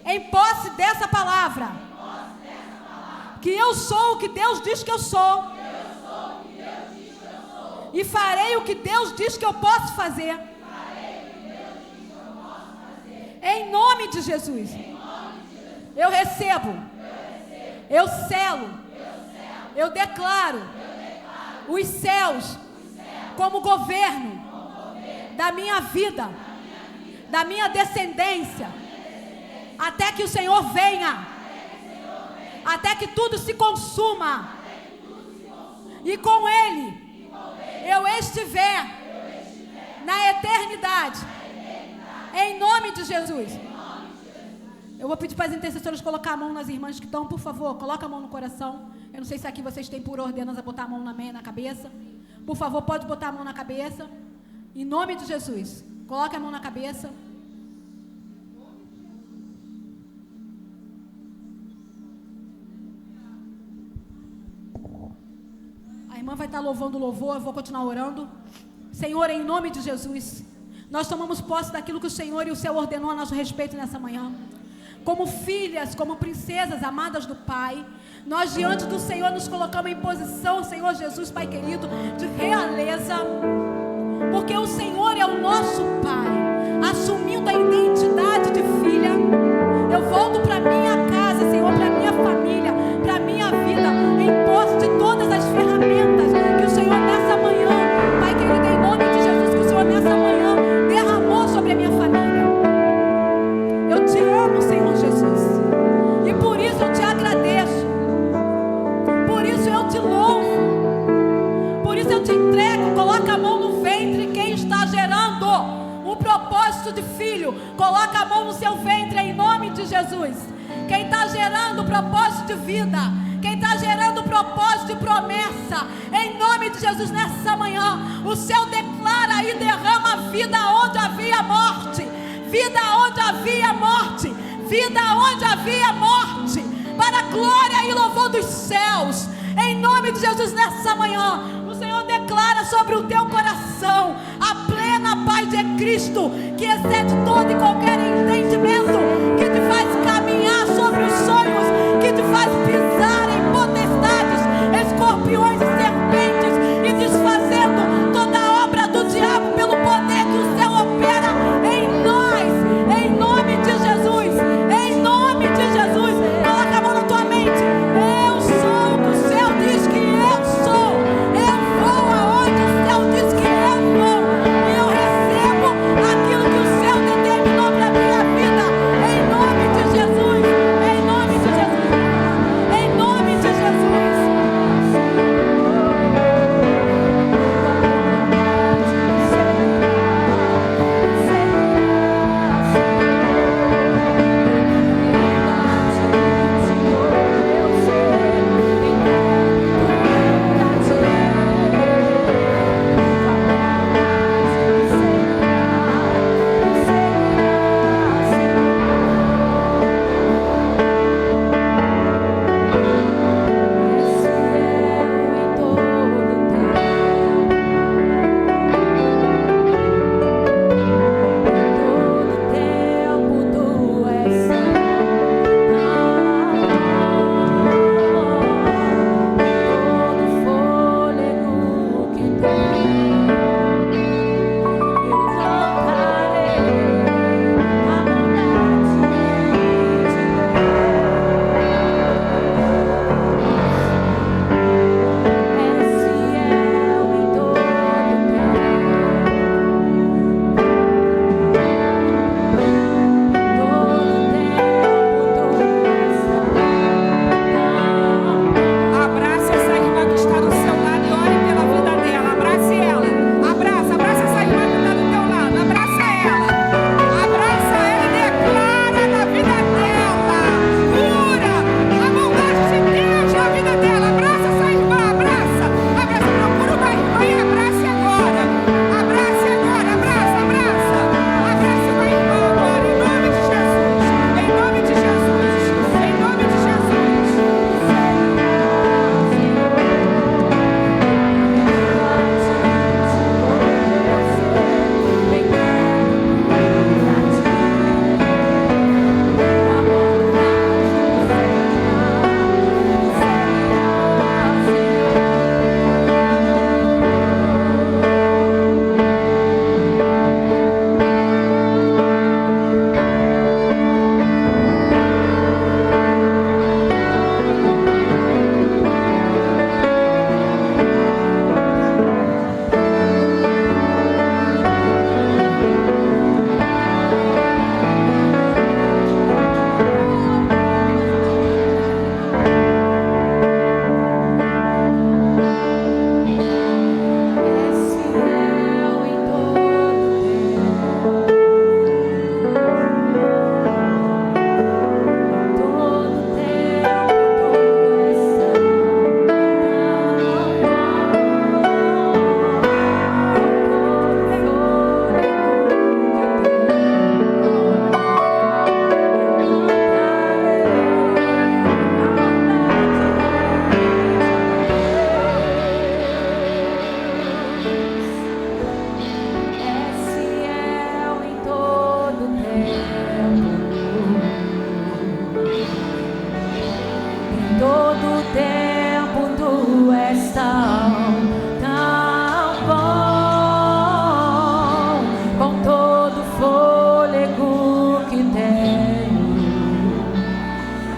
em posse dessa palavra, que eu sou o que Deus diz que eu sou, e farei o que Deus diz que eu posso fazer, em nome de Jesus. Eu recebo, eu selo, eu declaro os céus como governo da minha vida, da minha descendência, até que o Senhor venha, até que tudo se consuma, e com Ele eu estiver na eternidade, em nome de Jesus. Eu vou pedir para as intercessoras colocar a mão nas irmãs que estão, por favor, coloca a mão no coração. Eu não sei se aqui vocês têm por ordenança botar a mão na cabeça. Por favor, pode botar a mão na cabeça, em nome de Jesus. Coloca a mão na cabeça. A irmã vai estar louvando o louvor, eu vou continuar orando. Senhor, em nome de Jesus, nós tomamos posse daquilo que o Senhor e o Senhor ordenou a nosso respeito nessa manhã. Como filhas, como princesas amadas do Pai, nós diante do Senhor nos colocamos em posição, Senhor Jesus, Pai querido, de realeza, porque o Senhor é o nosso Pai, assumindo a identidade de filha. Eu volto para minha casa, Senhor, para minha família, para minha vida, em posse de todas as ferramentas que o Senhor nessa manhã, Pai querido, em nome de Jesus, que o Senhor nessa manhã derramou sobre a minha família. Eu te amo, Senhor Jesus, e por isso eu te agradeço, por isso eu te louvo, por isso eu te entrego. Coloca a mão no ventre quem está gerando um propósito de filho, coloca a mão no seu ventre em nome de Jesus. Quem está gerando propósito de vida, quem está gerando propósito de promessa, em nome de Jesus, nessa manhã, o céu declara e derrama vida onde havia morte, vida onde havia morte, vida onde havia morte, para a glória e louvor dos céus, em nome de Jesus, nessa manhã, o Senhor declara sobre o teu coração a plena paz de Cristo, que excede todo e qualquer entendimento, que te faz caminhar sobre os sonhos, que te faz pisar em potestades, escorpiões e serpentes, e desfazendo toda a obra do diabo pelo poder que o céu opera em nós, em nome de Jesus, em nome de Jesus. Coloca a mão na tua mente. Eu sou o que o céu diz que eu sou, eu vou aonde o céu diz que eu vou, e eu recebo aquilo que o céu determinou para a minha vida,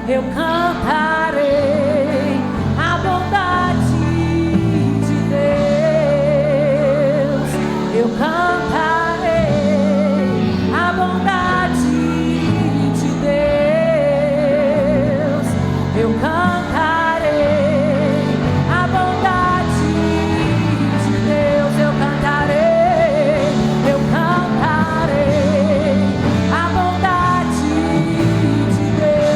eu cantarei a bondade de Deus. Eu cantarei a bondade de Deus. Eu cantarei a bondade de Deus. Eu cantarei a bondade de Deus.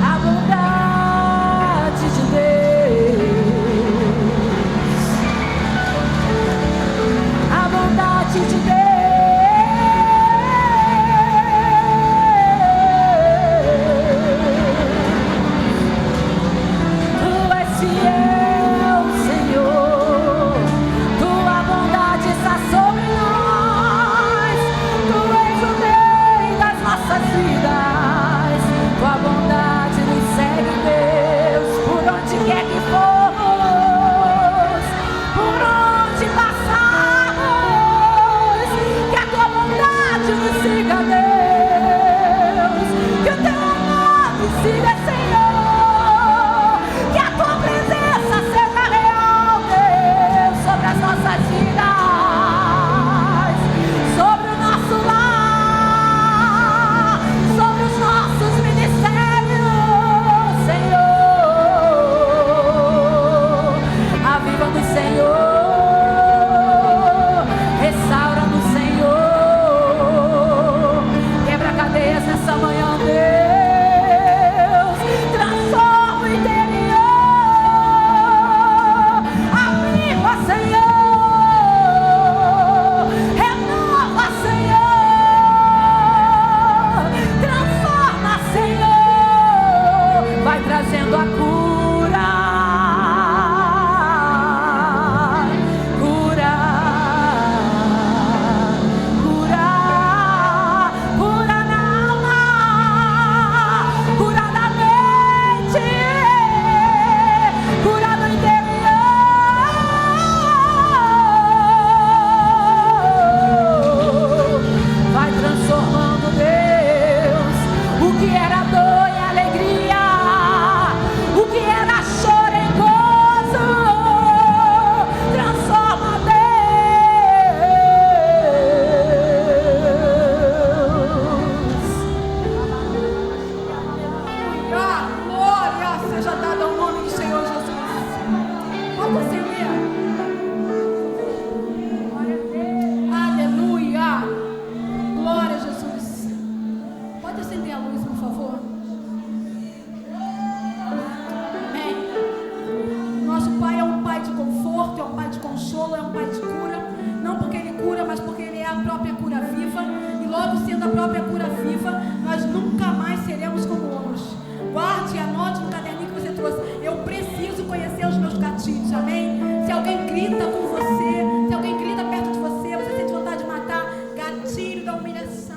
A bondade de Deus. A bondade de Deus. Tu és fiel, Senhor. Tua bondade está sobre nós. Tu és o Rei das nossas vidas. Tua bondade nos segue, Deus, por onde quer que formos, por onde passarmos. Que a tua bondade nos siga, Deus. Que o teu amor nos siga, Senhor. Que a tua presença seja real, Deus, sobre as nossas vidas, sobre o nosso lar, sobre os nossos ministérios, Senhor. Aviva-nos, Senhor. Restaura-nos, Senhor. Quebra cadeias nessa manhã, Deus. Transforma o interior. Aviva, Senhor. Renova, Senhor. Transforma, Senhor. Vai trazendo a cura. Cura. Cura. Cura na alma. Cura na mente. Cura no interior. Vai transformando, Deus, o que era dor em alegria, o que era choro em gozo. Transforma, Deus. Glória seja dada ao nome do Senhor Jesus. Pode acender. Aleluia. Glória a Jesus. Pode acender a luz, por favor. Amém. Nosso Pai é um Pai de conforto, é um Pai de consolo, é um Pai de cura. Não porque Ele cura, mas porque Ele é a própria cura viva. E logo sendo a própria cura viva, nós nunca mais seremos como homens. Guarde e anote no caderninho que você trouxe. Eu preciso conhecer os meus gatilhos, amém? Se alguém grita com você, se alguém grita perto de você, você sente vontade de matar, gatilho da humilhação.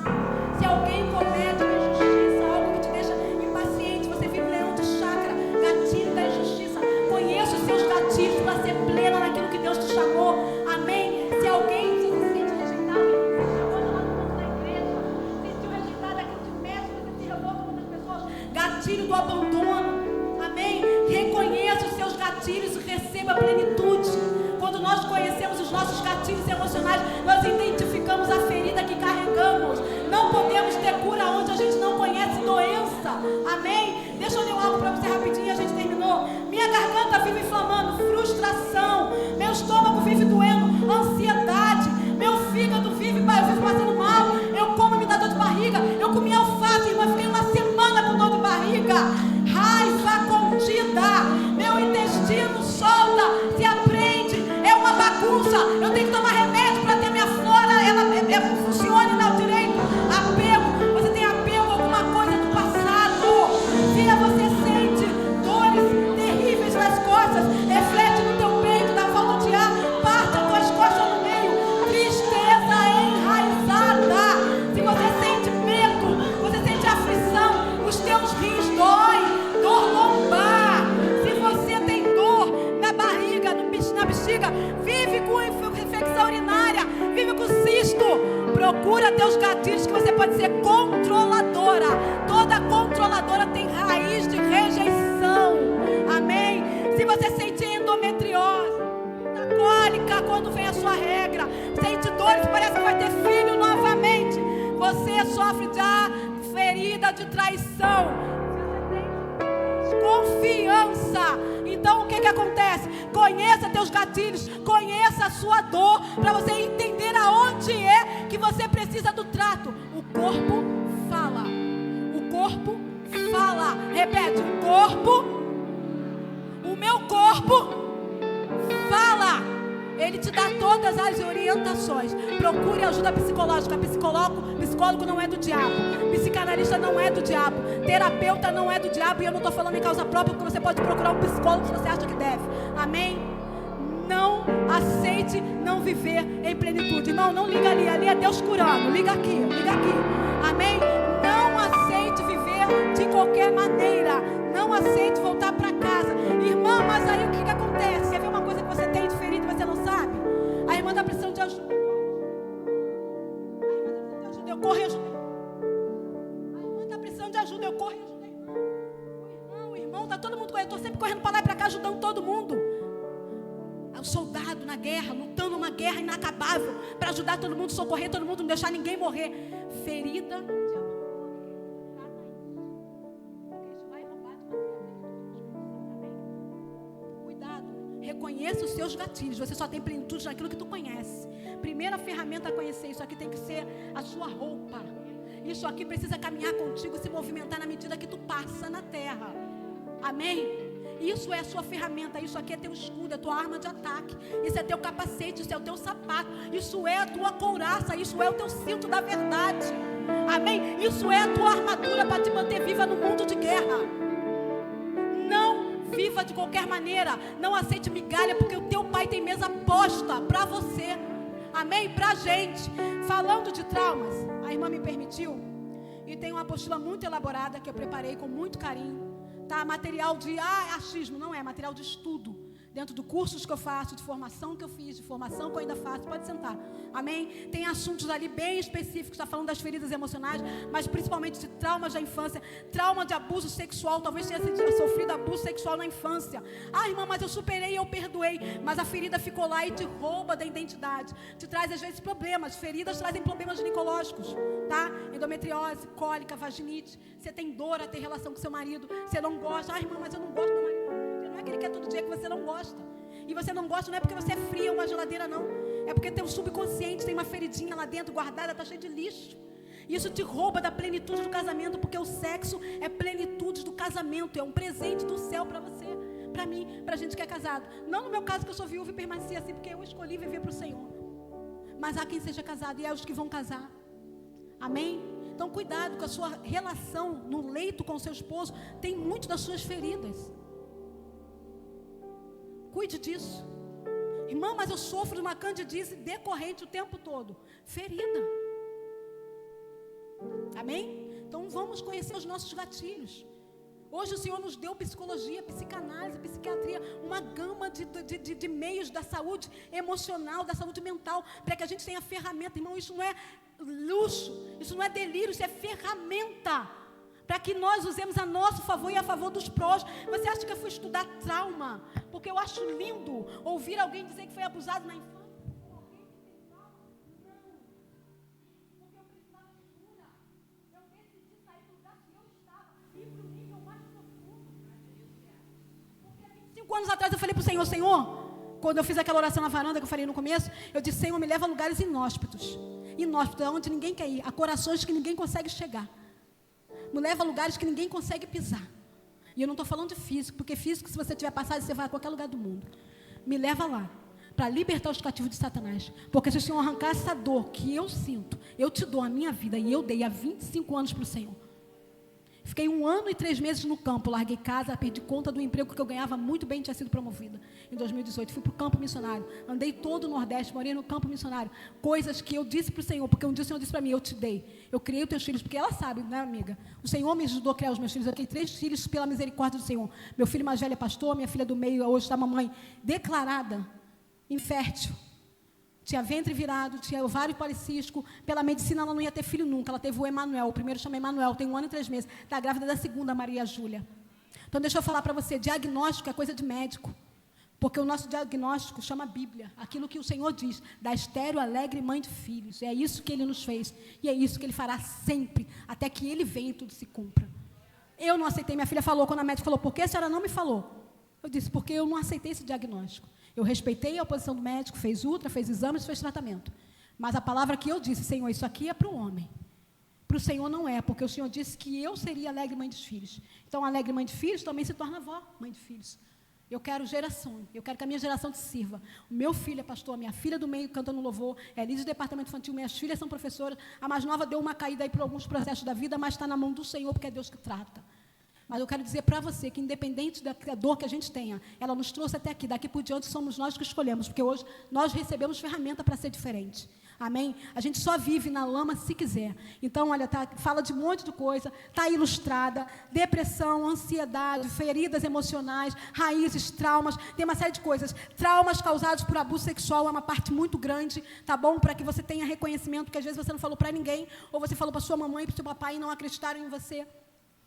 Se alguém comete uma injustiça, algo que te deixa impaciente, você vira um leão de chácara, gatilho da injustiça. Conheça os seus gatilhos para ser plena naquilo que Deus te chamou, amém? Se alguém se sente rejeitado, você chamou lá no mundo da igreja, se sentiu rejeitado aquilo de mestre, você se revolta com outras pessoas, gatilho do abandono, amém? Reconheça os seus gatilhos e receba a plenitude. Quando nós conhecemos os nossos gatilhos emocionais, nós identificamos a ferida que carregamos. Não podemos ter cura onde a gente não conhece doença, amém? Deixa eu ler algo para você rapidinho e a gente terminou. Minha garganta vive inflamando, frustração, meu estômago vive doendo, ansiedade, meu fígado vive passando mal, eu como e me dá dor de barriga, eu comi alface, mas fiquei uma semana com dor de barriga, raiva contida, meu intestino solta, se aprende, é uma bagunça, eu tenho que tomar remédio para ter minha flora, ela funcione no direito, apego, você tem apego a alguma coisa do passado, se você sente dores terríveis nas costas, Procura teus gatilhos, que você pode ser controladora. Toda controladora tem raiz de rejeição. Amém? Se você sente endometriose, cólica quando vem a sua regra, sente dores, parece que vai ter filho novamente, você sofre de ferida de traição, você tem confiança. Então o que acontece? Conheça teus gatilhos, conheça a sua dor, para você entender aonde é que você precisa do trato. O corpo fala. O corpo fala. Repete: o corpo, o meu corpo fala. Ele te dá todas as orientações. Procure ajuda psicológica. Psicólogo não é do diabo. Psicanalista não é do diabo. Terapeuta não é do diabo. E eu não estou falando em causa própria, porque você pode procurar um psicólogo se você acha que deve. Amém? Não aceite não viver em plenitude. Irmão, não liga ali. Ali é Deus curando. Liga aqui, liga aqui. Amém? Não aceite viver de qualquer maneira. Não aceite voltar para casa. Irmã, mas aí o que acontece? Quer ver uma coisa que você tem diferente e você não sabe? A irmã está precisando de ajuda. Eu corro e ajudei. A irmã está precisando de ajuda. Eu corro e ajudei. O irmão, está todo mundo correndo. Eu estou sempre correndo para lá e para cá, ajudando todo mundo. É o soldado na guerra, lutando uma guerra inacabável para ajudar todo mundo, socorrer todo mundo, não deixar ninguém morrer. Ferida de amor. Reconheça os seus gatilhos. Você só tem plenitude naquilo que tu conhece. Primeira ferramenta a conhecer. Isso aqui tem que ser a sua roupa. Isso aqui precisa caminhar contigo, se movimentar na medida que tu passa na terra. Amém? Isso é a sua ferramenta. Isso aqui é teu escudo, é tua arma de ataque. Isso é teu capacete, isso é o teu sapato. Isso é a tua couraça. Isso é o teu cinto da verdade. Amém? Isso é a tua armadura para te manter viva no mundo de guerra. Viva de qualquer maneira. Não aceite migalha, porque o teu pai tem mesa posta para você. Amém? Pra gente. Falando de traumas, a irmã me permitiu, e tem uma apostila muito elaborada que eu preparei com muito carinho. Tá? Material de achismo, não é, material de estudo. Dentro do cursos que eu faço, de formação que eu fiz, de formação que eu ainda faço. Pode sentar. Amém? Tem assuntos ali bem específicos. Está falando das feridas emocionais, mas principalmente de traumas da infância. Trauma de abuso sexual. Talvez tenha sofrido abuso sexual na infância. Ah, irmã, mas eu superei e eu perdoei. Mas a ferida ficou lá e te rouba da identidade. Te traz às vezes problemas. Feridas trazem problemas ginecológicos. Tá? Endometriose, cólica, vaginite. Você tem dor a ter relação com seu marido. Você não gosta. Ah, irmã, mas eu não gosto do meu marido. Não é que ele quer todo dia, que você não gosta. E você não gosta não é porque você é fria, uma geladeira, não. É porque teu subconsciente tem uma feridinha lá dentro guardada, está cheio de lixo. E isso te rouba da plenitude do casamento, porque o sexo é plenitude do casamento, é um presente do céu para você, para mim, para a gente que é casado. Não no meu caso, que eu sou viúva e permaneci assim, porque eu escolhi viver para o Senhor. Mas há quem seja casado e há os que vão casar. Amém? Então cuidado com a sua relação no leito com o seu esposo, tem muito das suas feridas. Cuide disso. Irmã, mas eu sofro de uma candidíase decorrente o tempo todo. Ferida. Amém? Então vamos conhecer os nossos gatilhos. Hoje o Senhor nos deu psicologia, psicanálise, psiquiatria, uma gama de meios da saúde emocional, da saúde mental, para que a gente tenha ferramenta. Irmão, isso não é luxo, isso não é delírio, isso é ferramenta. Para que nós usemos a nosso favor e a favor dos prós. Você acha que eu fui estudar trauma? Porque eu acho lindo ouvir alguém dizer que foi abusado na infância. Porque eu precisava de cura. Eu decidi sair do lugar que eu estava e ir para o nível mais profundo. Porque há 25 anos atrás eu falei para o Senhor, Senhor, quando eu fiz aquela oração na varanda que eu falei no começo, eu disse, Senhor, me leva a lugares inóspitos. Inóspitos, é onde ninguém quer ir. A corações que ninguém consegue chegar. Me leva a lugares que ninguém consegue pisar. E eu não estou falando de físico, porque físico, se você tiver passado, você vai a qualquer lugar do mundo. Me leva lá, para libertar os cativos de Satanás. Porque se o Senhor arrancar essa dor que eu sinto, eu te dou a minha vida, e eu dei há 25 anos para o Senhor. Fiquei 1 ano e 3 meses no campo, larguei casa, perdi conta do emprego que eu ganhava muito bem, tinha sido promovida. Em 2018, fui para o campo missionário, andei todo o Nordeste, morei no campo missionário. Coisas que eu disse para o Senhor, porque um dia o Senhor disse para mim, eu te dei. Eu criei os teus filhos, porque ela sabe, né, amiga? O Senhor me ajudou a criar os meus filhos. Eu criei 3 filhos pela misericórdia do Senhor. Meu filho mais velho é pastor, minha filha do meio hoje está mamãe declarada, infértil. tinha ventre virado, tinha ovário policístico. Pela medicina, ela não ia ter filho nunca. Ela teve o Emanuel, o primeiro chama Emanuel, tem 1 ano e 3 meses. Está grávida da segunda, Maria Júlia. Então, deixa eu falar para você, diagnóstico é coisa de médico. Porque o nosso diagnóstico chama Bíblia. Aquilo que o Senhor diz, da estéril, alegre mãe de filhos. É isso que Ele nos fez. E é isso que Ele fará sempre, até que Ele venha e tudo se cumpra. Eu não aceitei, minha filha falou, quando a médica falou, por que a senhora não me falou? Eu disse, porque eu não aceitei esse diagnóstico. Eu respeitei a posição do médico, fez ultra, fez exames, fez tratamento. Mas a palavra que eu disse, Senhor, isso aqui é para o homem. Para o Senhor não é, porque o Senhor disse que eu seria alegre mãe dos filhos. Então, alegre mãe de filhos também se torna avó, mãe de filhos. Eu quero geração, eu quero que a minha geração te sirva. O meu filho é pastor, a minha filha do meio canta no louvor, é líder do departamento infantil, minhas filhas são professoras, a mais nova deu uma caída aí por alguns processos da vida, mas está na mão do Senhor, porque é Deus que trata. Mas eu quero dizer para você que, independente da dor que a gente tenha, ela nos trouxe até aqui, daqui por diante somos nós que escolhemos, porque hoje nós recebemos ferramenta para ser diferente. Amém? A gente só vive na lama se quiser. Então, olha, fala de um monte de coisa, está ilustrada, depressão, ansiedade, feridas emocionais, raízes, traumas, tem uma série de coisas. Traumas causados por abuso sexual é uma parte muito grande, tá bom? Para que você tenha reconhecimento, porque às vezes você não falou para ninguém, ou você falou para sua mamãe e para o seu papai e não acreditaram em você.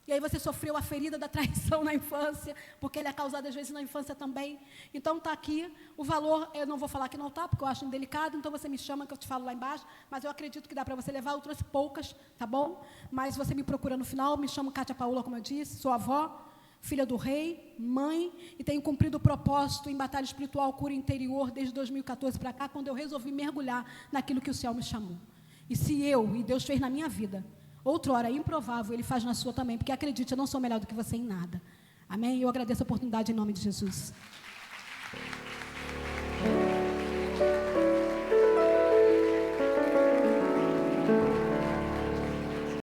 E aí você sofreu a ferida da traição na infância, porque ele é causado às vezes na infância também. Então está aqui, o valor, eu não vou falar que não está, porque eu acho indelicado, então você me chama que eu te falo lá embaixo, mas eu acredito que dá para você levar, eu trouxe poucas, tá bom? Mas você me procura no final, me chamo Kátia Paula, como eu disse, sou avó, filha do rei, mãe, e tenho cumprido o propósito em batalha espiritual, cura interior, desde 2014 para cá, quando eu resolvi mergulhar naquilo que o céu me chamou. E se eu, e Deus fez na minha vida, outrora improvável, Ele faz na sua também, porque acredite, eu não sou melhor do que você em nada. Amém? Eu agradeço a oportunidade em nome de Jesus.